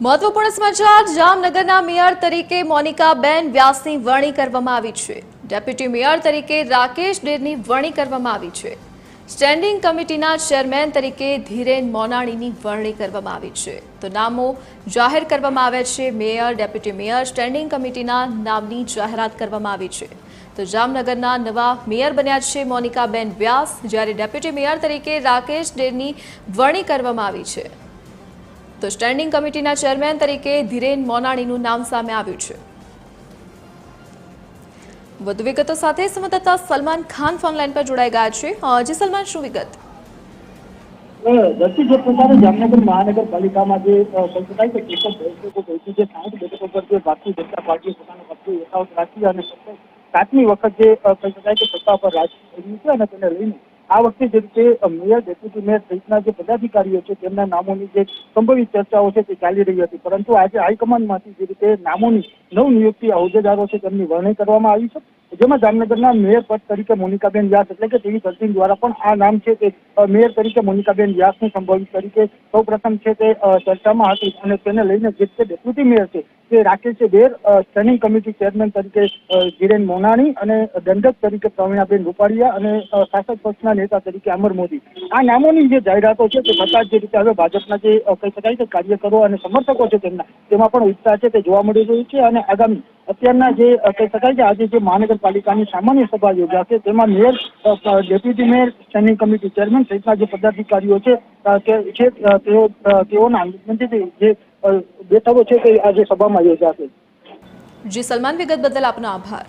મહત્વપૂર્ણ સમાચાર જામનગરના મેયર તરીકે મોનિકાબેન વ્યાસની વરણી કરવામાં આવી છે। ડેપ્યુટી મેયર તરીકે રાકેશ ડેરની વરણી કરવામાં આવી છે। સ્ટેન્ડિંગ કમિટીના ચેરમેન તરીકે ધીરેન મોનાણીની વરણી કરવામાં આવી છે। તો નામો જાહેર કરવામાં આવ્યા છે। મેયર, ડેપ્યુટી મેયર, સ્ટેન્ડિંગ કમિટીના નામની જાહેરાત કરવામાં આવી છે। તો જામનગરના નવા મેયર બન્યા છે મોનિકાબેન વ્યાસ, જ્યારે ડેપ્યુટી મેયર તરીકે રાકેશ ડેરની વરણી કરવામાં આવી છે। તો સ્ટેન્ડિંગ કમિટીના ચેરમેન તરીકે ધીરેન મોનાણીનું નામ સામે આવ્યું છે। વધુ વિગતો સાથે સંવાદદાતા સલમાન ખાન ફોનલાઈન પર જોડાઈ ગયા છે। જી સલમાન, શું વિગત? દર્શી, જે પ્રકારે જામનગર મહાનગરપાલિકામાં જે કહી શકાય કે એકમ બેઠકો પૈકી જે 60 બેઠકો પર જે ભારતીય જનતા પાર્ટીએ પોતાનો કબજો યથાવત રાખી અને 7મી વખત જે કહી શકાય કે સત્તા પર રાજ કર્યું છે અને તેને લઈને આ વખતે જે રીતે મેયર, ડેપ્યુટી મેયર સહિતના જે પદાધિકારીઓ છે તેમના નામોની જે સંભવિત ચર્ચાઓ છે તે ચાલી રહી હતી, પરંતુ આજે હાઈકમાન્ડમાંથી જે રીતે નામોની નવનિયુક્તિ હોદ્દેદારો છે તેમની વરણી કરવામાં આવી છે, જેમાં જામનગરના મેયર પદ તરીકે મોનિકાબેન વ્યાસ એટલે કે ટીવી 13 દ્વારા પણ આ નામ છે તે મેયર તરીકે મોનિકાબેન વ્યાસની સંભવિત તરીકે સૌપ્રથમ છે તે ચર્ચામાં હતી અને તેને લઈને જે ડેપ્યુટી મેયર છે તે રાકેશ ડેર, સ્ટેન્ડિંગ કમિટી ચેરમેન તરીકે ધીરેન મોનાણી અને દંડક તરીકે પ્રવીણાબેન રૂપાડિયા અને શાસક પક્ષના નેતા તરીકે અમર મોદી, આ નામોની જે જાહેરાતો છે તે થતાં જે રીતે હવે ભાજપના જે કહી શકાય કે કાર્યકરો અને સમર્થકો છે તેમાં પણ ઉત્સાહ છે તે જોવા મળી રહ્યું છે અને આગામી અત્યારના જે કહી શકાય કે આજે જે મહાનગરપાલિકાની સામાન્ય સભા યોજાશે તેમાં mayor, deputy mayor, standing committee chairman સહિતના જે પદાધિકારીઓ છે તેઓના જે બેઠકો છે તે આજે સભામાં યોજાશે। જી સલમાન, વિગત બદલ આપનો આભાર।